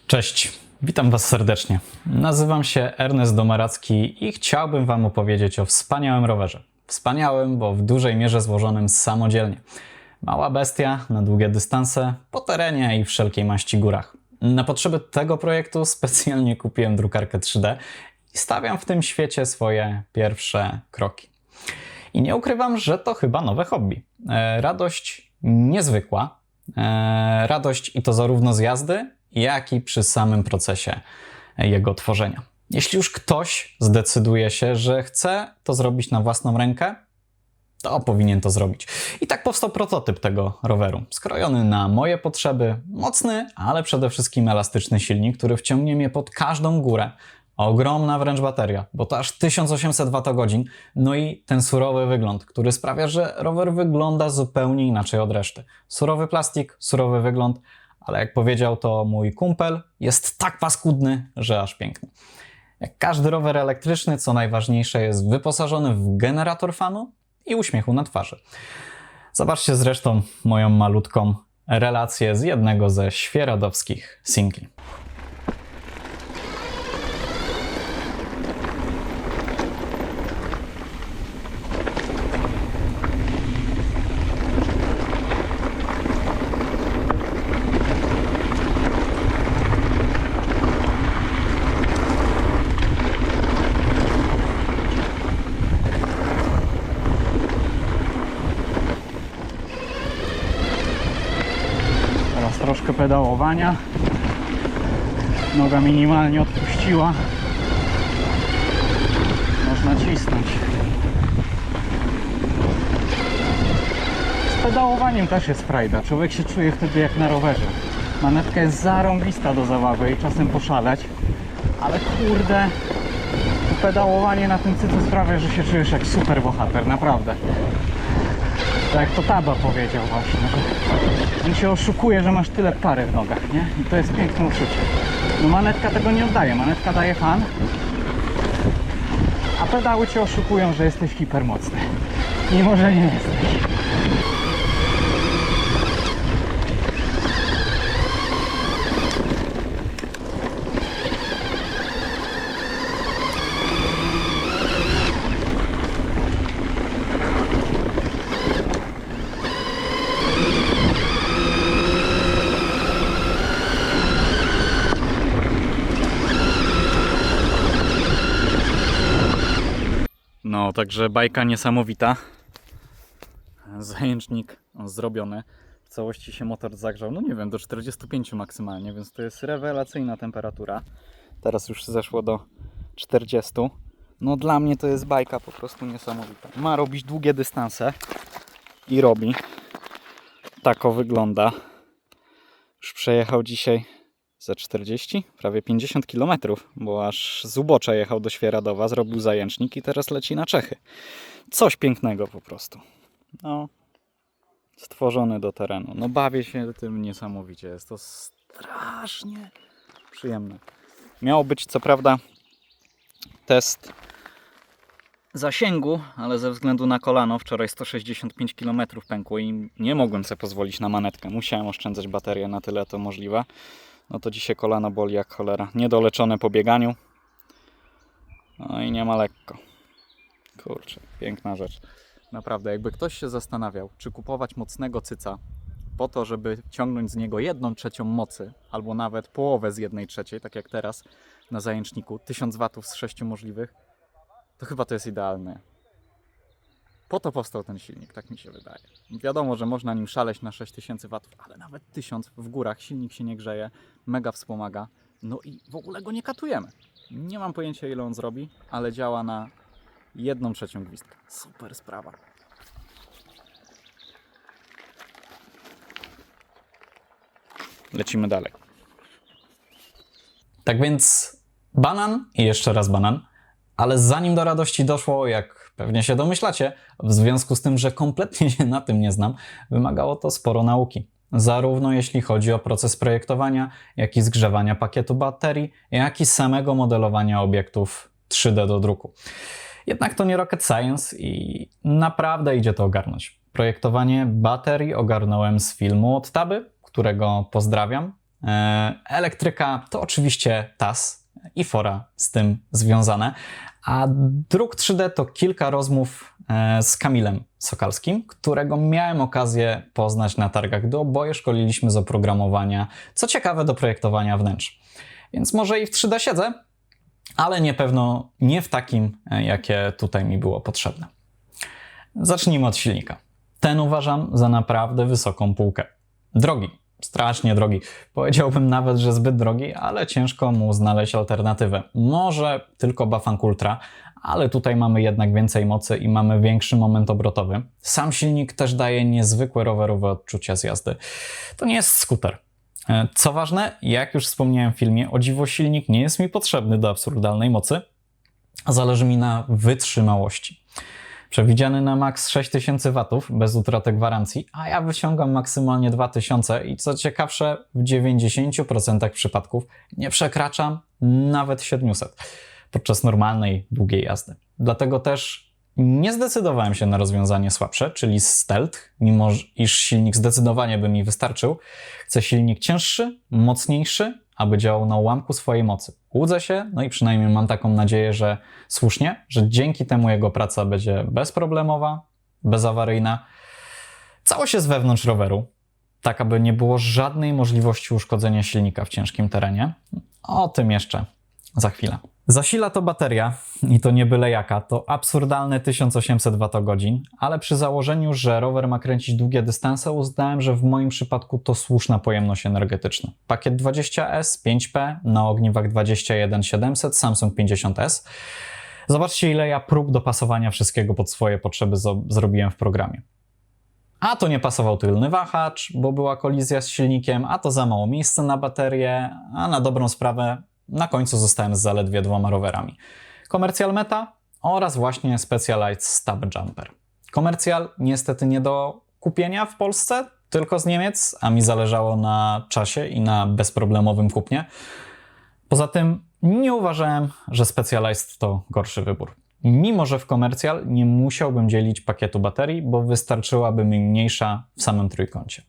Cześć, witam Was serdecznie. Nazywam się Ernest Domaracki i chciałbym Wam opowiedzieć o wspaniałym rowerze. Wspaniałym, bo w dużej mierze złożonym samodzielnie. Mała bestia na długie dystanse, po terenie i wszelkiej maści górach. Na potrzeby tego projektu specjalnie kupiłem drukarkę 3D i stawiam w tym świecie swoje pierwsze kroki. I nie ukrywam, że to chyba nowe hobby. Radość niezwykła. Radość i to zarówno z jazdy, jak i przy samym procesie jego tworzenia. Jeśli już ktoś zdecyduje się, że chce to zrobić na własną rękę, to powinien to zrobić. I tak powstał prototyp tego roweru. Skrojony na moje potrzeby, mocny, ale przede wszystkim elastyczny silnik, który wciągnie mnie pod każdą górę. Ogromna wręcz bateria, bo to aż 1800 Wh, no i ten surowy wygląd, który sprawia, że rower wygląda zupełnie inaczej od reszty. Surowy plastik, surowy wygląd, ale jak powiedział to mój kumpel, jest tak paskudny, że aż piękny. Jak każdy rower elektryczny, co najważniejsze, jest wyposażony w generator fanu i uśmiechu na twarzy. Zobaczcie zresztą moją malutką relację z jednego ze świeradowskich singli. Teraz troszkę pedałowania. Noga minimalnie odpuściła. Można cisnąć. Z pedałowaniem też jest frajda. Człowiek się czuje wtedy jak na rowerze. Manetka jest zarąbista do zabawy i czasem poszaleć. Ale kurde, to pedałowanie na tym cycu sprawia, że się czujesz jak super bohater. Naprawdę. Tak jak to Taba powiedział właśnie, że on się oszukuje, że masz tyle pary w nogach, nie? I to jest piękne uczucie. No manetka tego nie oddaje, manetka daje fan, a pedały cię oszukują, że jesteś hipermocny, mimo że nie jesteś. No, także bajka niesamowita. Zajęcznik zrobiony. W całości się motor zagrzał, no nie wiem, do 45 maksymalnie, więc to jest rewelacyjna temperatura. Teraz już zeszło do 40. No dla mnie to jest bajka po prostu niesamowita. Ma robić długie dystanse i robi. Tako wygląda. Już przejechał dzisiaj za 40, prawie 50 km, bo aż z Ubocza jechał do Świeradowa, zrobił zajęcznik i teraz leci na Czechy. Coś pięknego po prostu. No, stworzony do terenu. No bawię się tym niesamowicie. Jest to strasznie przyjemne. Miał być co prawda test zasięgu, ale ze względu na kolano wczoraj 165 km pękło i nie mogłem sobie pozwolić na manetkę. Musiałem oszczędzać baterię na tyle to możliwe. No to dzisiaj kolano boli jak cholera. Niedoleczone po bieganiu. No i nie ma lekko. Kurczę, piękna rzecz. Naprawdę, jakby ktoś się zastanawiał, czy kupować mocnego cyca po to, żeby ciągnąć z niego 1/3 mocy, albo nawet połowę z 1/3, tak jak teraz na zajęczniku, 1000 W z 6 możliwych, to chyba to jest idealne. Po to powstał ten silnik, tak mi się wydaje. Wiadomo, że można nim szaleć na 6000 W, ale nawet 1000 w górach, silnik się nie grzeje, mega wspomaga, no i w ogóle go nie katujemy. Nie mam pojęcia, ile on zrobi, ale działa na 1/3 gwizdka. Super sprawa. Lecimy dalej. Tak więc banan i jeszcze raz banan. Ale zanim do radości doszło, jak pewnie się domyślacie, w związku z tym, że kompletnie się na tym nie znam, wymagało to sporo nauki. Zarówno jeśli chodzi o proces projektowania, jak i zgrzewania pakietu baterii, jak i samego modelowania obiektów 3D do druku. Jednak to nie rocket science i naprawdę idzie to ogarnąć. Projektowanie baterii ogarnąłem z filmu od Taby, którego pozdrawiam. Elektryka to oczywiście TAS i fora z tym związane, a druk 3D to kilka rozmów z Kamilem Sokalskim, którego miałem okazję poznać na targach, gdy oboje szkoliliśmy z oprogramowania, co ciekawe, do projektowania wnętrz. Więc może i w 3D siedzę, ale nie w takim, jakie tutaj mi było potrzebne. Zacznijmy od silnika. Ten uważam za naprawdę wysoką półkę. Drogi, strasznie drogi. Powiedziałbym nawet, że zbyt drogi, ale ciężko mu znaleźć alternatywę. Może tylko Bafang Ultra, ale tutaj mamy jednak więcej mocy i mamy większy moment obrotowy. Sam silnik też daje niezwykłe rowerowe odczucia z jazdy. To nie jest skuter. Co ważne, jak już wspomniałem w filmie, o dziwo silnik nie jest mi potrzebny do absurdalnej mocy, a zależy mi na wytrzymałości. Przewidziany na maks 6000 W bez utraty gwarancji, a ja wyciągam maksymalnie 2000 i co ciekawsze, w 90% przypadków nie przekraczam nawet 700 podczas normalnej, długiej jazdy. Dlatego też nie zdecydowałem się na rozwiązanie słabsze, czyli stealth, mimo iż silnik zdecydowanie by mi wystarczył. Chcę silnik cięższy, mocniejszy, aby działał na ułamku swojej mocy. Łudzę się, no i przynajmniej mam taką nadzieję, że słusznie, że dzięki temu jego praca będzie bezproblemowa, bezawaryjna. Całość jest wewnątrz roweru, tak aby nie było żadnej możliwości uszkodzenia silnika w ciężkim terenie. O tym jeszcze za chwilę. Zasila to bateria, i to nie byle jaka, to absurdalne 1800 Wh, ale przy założeniu, że rower ma kręcić długie dystanse, uznałem, że w moim przypadku to słuszna pojemność energetyczna. Pakiet 20S, 5P, na ogniwach 21700, Samsung 50S. Zobaczcie, ile ja prób dopasowania wszystkiego pod swoje potrzeby zrobiłem w programie. A to nie pasował tylny wahacz, bo była kolizja z silnikiem, a to za mało miejsca na baterię, a na dobrą sprawę na końcu zostałem z zaledwie 2 rowerami. Komercjal Meta oraz właśnie Specialized Stab Jumper. Komercjal niestety nie do kupienia w Polsce, tylko z Niemiec, a mi zależało na czasie i na bezproblemowym kupnie. Poza tym nie uważałem, że Specialized to gorszy wybór. Mimo że w komercjal nie musiałbym dzielić pakietu baterii, bo wystarczyłaby mi mniejsza w samym trójkącie.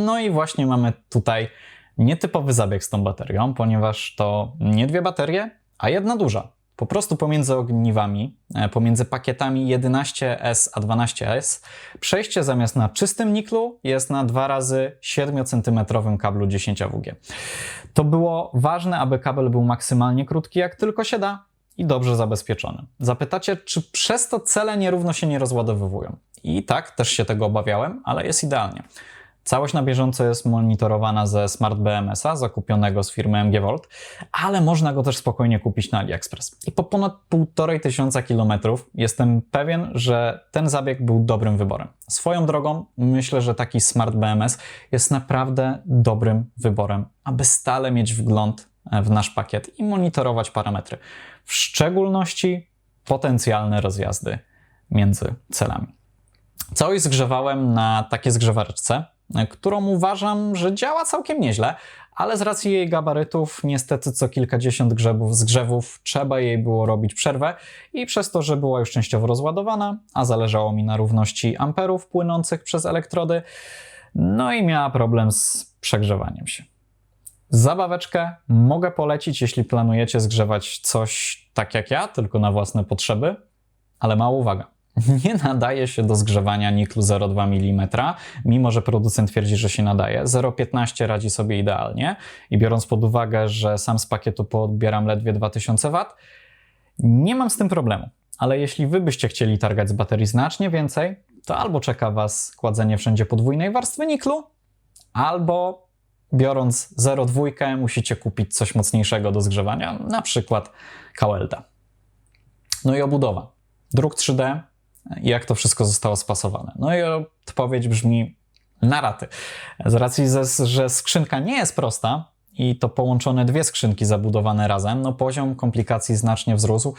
No i właśnie mamy tutaj nietypowy zabieg z tą baterią, ponieważ to nie 2 baterie, a jedna duża. Po prostu pomiędzy ogniwami, pomiędzy pakietami 11S a 12S, przejście zamiast na czystym niklu jest na 2 razy 7 cm kablu 10WG. To było ważne, aby kabel był maksymalnie krótki, jak tylko się da, i dobrze zabezpieczony. Zapytacie, czy przez to cele nierówno się nie rozładowywują? I tak, też się tego obawiałem, ale jest idealnie. Całość na bieżąco jest monitorowana ze Smart BMS-a, zakupionego z firmy MG Volt, ale można go też spokojnie kupić na AliExpress. I po ponad 1500 km jestem pewien, że ten zabieg był dobrym wyborem. Swoją drogą, myślę, że taki Smart BMS jest naprawdę dobrym wyborem, aby stale mieć wgląd w nasz pakiet i monitorować parametry. W szczególności potencjalne rozjazdy między celami. Całość zgrzewałem na takiej zgrzewareczce, którą uważam, że działa całkiem nieźle, ale z racji jej gabarytów niestety co kilkadziesiąt zgrzewów trzeba jej było robić przerwę i przez to, że była już częściowo rozładowana, a zależało mi na równości amperów płynących przez elektrody, no i miała problem z przegrzewaniem się. Zabaweczkę mogę polecić, jeśli planujecie zgrzewać coś tak jak ja, tylko na własne potrzeby, ale mała uwaga. Nie nadaje się do zgrzewania niklu 0,2 mm, mimo że producent twierdzi, że się nadaje. 0,15 radzi sobie idealnie i biorąc pod uwagę, że sam z pakietu poodbieram ledwie 2000 W, nie mam z tym problemu. Ale jeśli wy byście chcieli targać z baterii znacznie więcej, to albo czeka was kładzenie wszędzie podwójnej warstwy niklu, albo biorąc 0,2 musicie kupić coś mocniejszego do zgrzewania, na przykład Kawelda. No i obudowa. Druk 3D i jak to wszystko zostało spasowane. No i odpowiedź brzmi na raty. Z racji, że skrzynka nie jest prosta i to połączone 2 skrzynki zabudowane razem, no poziom komplikacji znacznie wzrósł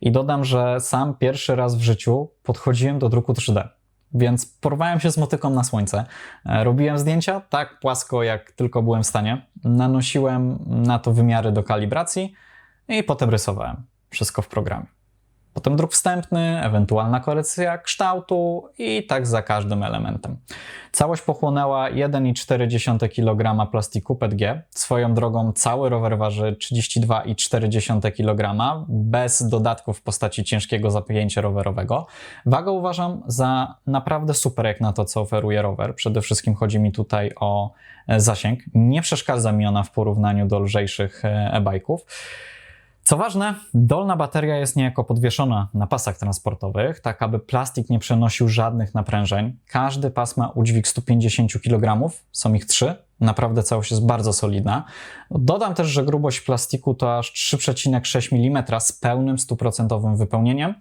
i dodam, że sam pierwszy raz w życiu podchodziłem do druku 3D. Więc porwałem się z motyką na słońce. Robiłem zdjęcia tak płasko, jak tylko byłem w stanie. Nanosiłem na to wymiary do kalibracji i potem rysowałem. Wszystko w programie. Potem druk wstępny, ewentualna korekcja kształtu i tak za każdym elementem. Całość pochłonęła 1,4 kg plastiku PETG. Swoją drogą cały rower waży 32,4 kg, bez dodatków w postaci ciężkiego zapięcia rowerowego. Wagę uważam za naprawdę super jak na to, co oferuje rower. Przede wszystkim chodzi mi tutaj o zasięg. Nie przeszkadza mi ona w porównaniu do lżejszych e-bike'ów. Co ważne, dolna bateria jest niejako podwieszona na pasach transportowych, tak aby plastik nie przenosił żadnych naprężeń. Każdy pas ma udźwig 150 kg, są ich 3. Naprawdę całość jest bardzo solidna. Dodam też, że grubość plastiku to aż 3,6 mm z pełnym 100% wypełnieniem.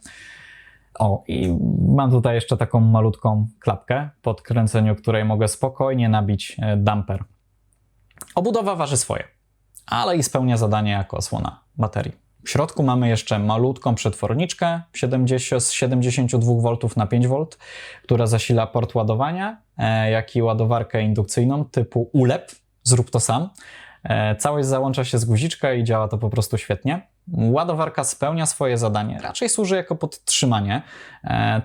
O, i mam tutaj jeszcze taką malutką klapkę, po odkręceniu której mogę spokojnie nabić damper. Obudowa waży swoje, ale i spełnia zadanie jako osłona baterii. W środku mamy jeszcze malutką przetworniczkę z 72 V na 5 V, która zasila port ładowania, jak i ładowarkę indukcyjną typu ULEP, zrób to sam. Całość załącza się z guziczka i działa to po prostu świetnie. Ładowarka spełnia swoje zadanie, raczej służy jako podtrzymanie.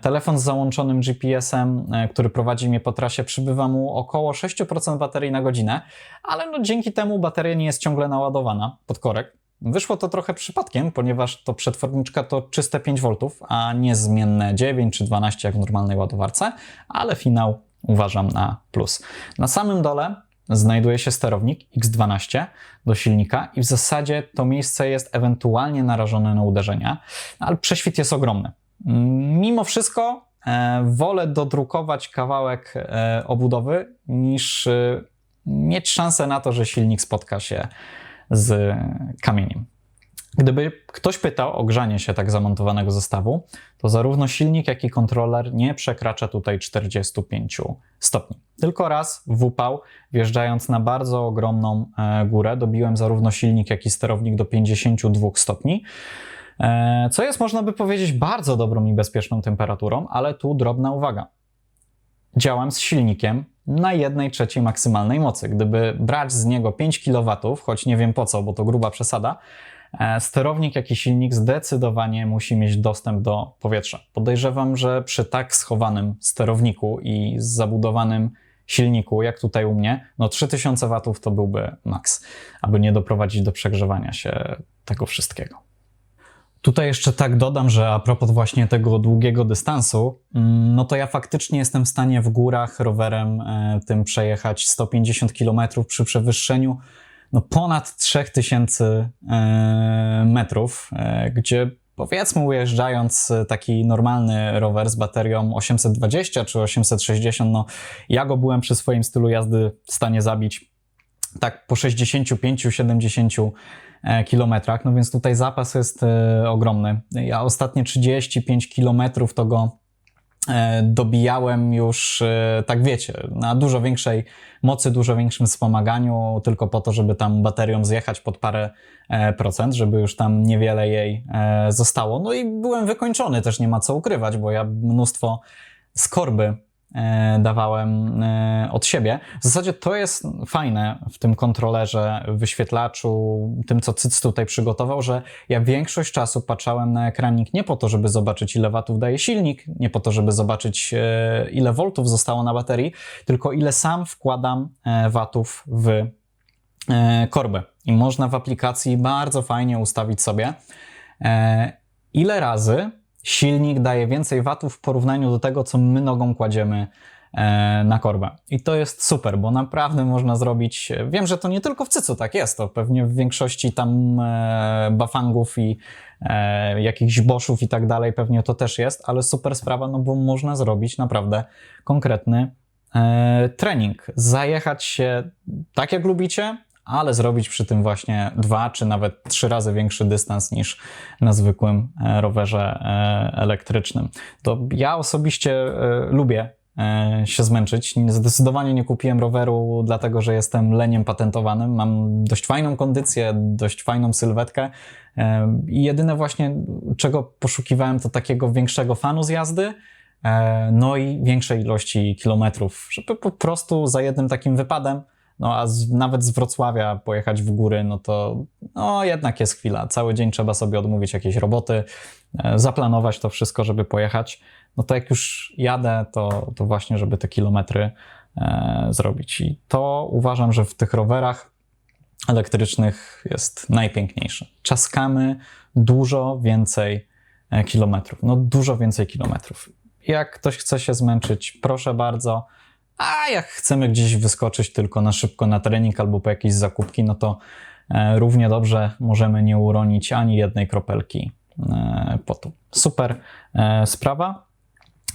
Telefon z załączonym GPS-em, który prowadzi mnie po trasie, przybywa mu około 6% baterii na godzinę, ale no dzięki temu bateria nie jest ciągle naładowana pod korek. Wyszło to trochę przypadkiem, ponieważ to przetworniczka to czyste 5 V, a nie zmienne 9 czy 12 jak w normalnej ładowarce, ale finał uważam na plus. Na samym dole znajduje się sterownik X12 do silnika i w zasadzie to miejsce jest ewentualnie narażone na uderzenia, ale prześwit jest ogromny. Mimo wszystko wolę dodrukować kawałek obudowy niż mieć szansę na to, że silnik spotka się z kamieniem. Gdyby ktoś pytał o grzanie się tak zamontowanego zestawu, to zarówno silnik, jak i kontroler nie przekracza tutaj 45 stopni. Tylko raz w upał, wjeżdżając na bardzo ogromną górę, dobiłem zarówno silnik, jak i sterownik do 52 stopni, co jest, można by powiedzieć, bardzo dobrą i bezpieczną temperaturą, ale tu drobna uwaga. Działam z silnikiem na 1/3 maksymalnej mocy. Gdyby brać z niego 5 kW, choć nie wiem po co, bo to gruba przesada, sterownik, jak i silnik zdecydowanie musi mieć dostęp do powietrza. Podejrzewam, że przy tak schowanym sterowniku i zabudowanym silniku, jak tutaj u mnie, no 3000 W to byłby maks, aby nie doprowadzić do przegrzewania się tego wszystkiego. Tutaj jeszcze tak dodam, że a propos właśnie tego długiego dystansu, no to ja faktycznie jestem w stanie w górach rowerem tym przejechać 150 km przy przewyższeniu no ponad 3000 metrów, gdzie powiedzmy ujeżdżając taki normalny rower z baterią 820 czy 860, no ja go byłem przy swoim stylu jazdy w stanie zabić tak po 65-70 kilometrach, no więc tutaj zapas jest ogromny. Ja ostatnie 35 kilometrów to go dobijałem już, tak wiecie, na dużo większej mocy, dużo większym wspomaganiu, tylko po to, żeby tam baterią zjechać pod parę procent, żeby już tam niewiele jej zostało. No i byłem wykończony, też nie ma co ukrywać, bo ja mnóstwo skorby dawałem od siebie. W zasadzie to jest fajne w tym kontrolerze, wyświetlaczu, tym co Cyc tutaj przygotował, że ja większość czasu patrzałem na ekranik nie po to, żeby zobaczyć ile watów daje silnik, nie po to, żeby zobaczyć ile voltów zostało na baterii, tylko ile sam wkładam watów w korbę. I można w aplikacji bardzo fajnie ustawić sobie ile razy silnik daje więcej watów w porównaniu do tego, co my nogą kładziemy na korbę. I to jest super, bo naprawdę można zrobić, wiem, że to nie tylko w Cycu tak jest, to pewnie w większości tam Bafangów i jakichś Boschów i tak dalej pewnie to też jest, ale super sprawa, no bo można zrobić naprawdę konkretny trening. Zajechać się tak jak lubicie, ale zrobić przy tym właśnie 2 czy nawet 3 razy większy dystans niż na zwykłym rowerze elektrycznym. To ja osobiście lubię się zmęczyć. Zdecydowanie nie kupiłem roweru dlatego, że jestem leniem patentowanym. Mam dość fajną kondycję, dość fajną sylwetkę i jedyne właśnie czego poszukiwałem to takiego większego fanu z jazdy, no i większej ilości kilometrów, żeby po prostu za jednym takim wypadem no a nawet z Wrocławia pojechać w góry, no to no, jednak jest chwila. Cały dzień trzeba sobie odmówić jakieś roboty, zaplanować to wszystko, żeby pojechać. No to jak już jadę, to właśnie, żeby te kilometry zrobić. I to uważam, że w tych rowerach elektrycznych jest najpiękniejsze. Czaskamy dużo więcej kilometrów. No dużo więcej kilometrów. Jak ktoś chce się zmęczyć, proszę bardzo. A jak chcemy gdzieś wyskoczyć tylko na szybko na trening albo po jakieś zakupki, no to równie dobrze możemy nie uronić ani jednej kropelki potu. Super sprawa.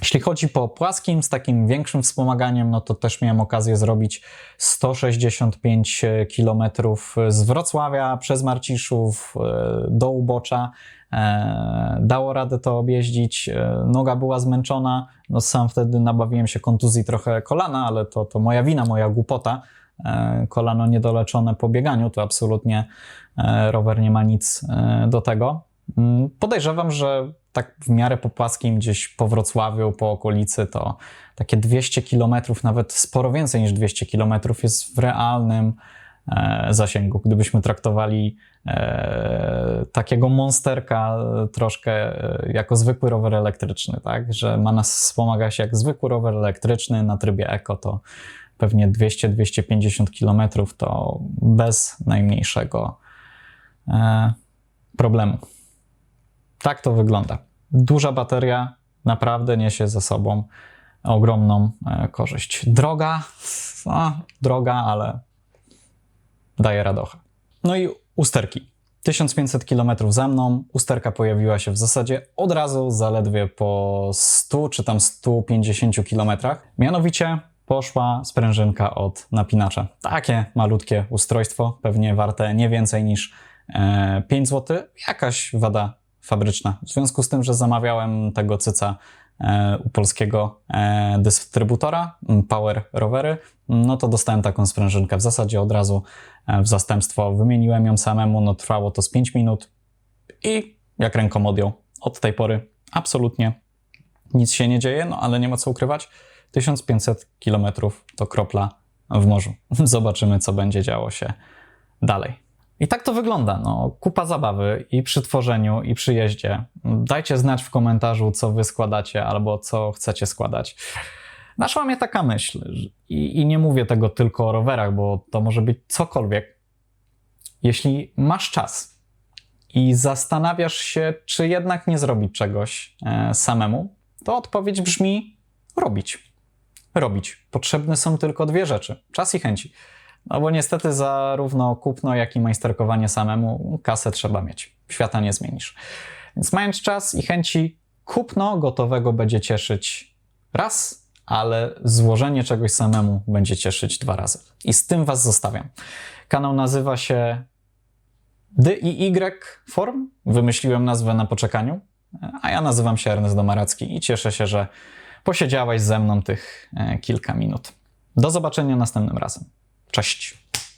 Jeśli chodzi po płaskim, z takim większym wspomaganiem, no to też miałem okazję zrobić 165 km z Wrocławia przez Marciszów do Ubocza. Dało radę to objeździć, noga była zmęczona, no sam wtedy nabawiłem się kontuzji trochę kolana, ale to moja wina, moja głupota. Kolano niedoleczone po bieganiu, to absolutnie rower nie ma nic do tego. Podejrzewam, że tak w miarę po płaskim, gdzieś po Wrocławiu, po okolicy, to takie 200 km, nawet sporo więcej niż 200 km jest w realnym zasięgu. Gdybyśmy traktowali takiego monsterka troszkę jako zwykły rower elektryczny, tak? Że ma nas wspomagać jak zwykły rower elektryczny na trybie eko, to pewnie 200-250 km to bez najmniejszego problemu. Tak to wygląda. Duża bateria naprawdę niesie ze sobą ogromną korzyść. Droga, ale daje radochę. No i usterki. 1500 km za mną. Usterka pojawiła się w zasadzie od razu, zaledwie po 100 czy tam 150 km. Mianowicie poszła sprężynka od napinacza. Takie malutkie ustrojstwo, pewnie warte nie więcej niż 5 zł. Jakaś wada fabryczna. W związku z tym, że zamawiałem tego cyca u polskiego dystrybutora Power Rowery, no to dostałem taką sprężynkę w zasadzie od razu w zastępstwo. Wymieniłem ją samemu, no trwało to z 5 minut i jak ręką odjął. Od tej pory absolutnie nic się nie dzieje, no ale nie ma co ukrywać. 1500 km to kropla w morzu. Zobaczymy, co będzie działo się dalej. I tak to wygląda. No, kupa zabawy i przy tworzeniu, i przy jeździe. Dajcie znać w komentarzu, co wy składacie albo co chcecie składać. Naszła mnie taka myśl i nie mówię tego tylko o rowerach, bo to może być cokolwiek. Jeśli masz czas i zastanawiasz się, czy jednak nie zrobić czegoś samemu, to odpowiedź brzmi robić. Robić. Potrzebne są tylko dwie rzeczy. Czas i chęci. No bo niestety zarówno kupno, jak i majsterkowanie samemu kasę trzeba mieć. Świata nie zmienisz. Więc mając czas i chęci, kupno gotowego będzie cieszyć raz, ale złożenie czegoś samemu będzie cieszyć 2 razy. I z tym was zostawiam. Kanał nazywa się DIY Form. Wymyśliłem nazwę na poczekaniu. A ja nazywam się Ernest Domaracki i cieszę się, że posiedziałeś ze mną tych kilka minut. Do zobaczenia następnym razem. Cześć!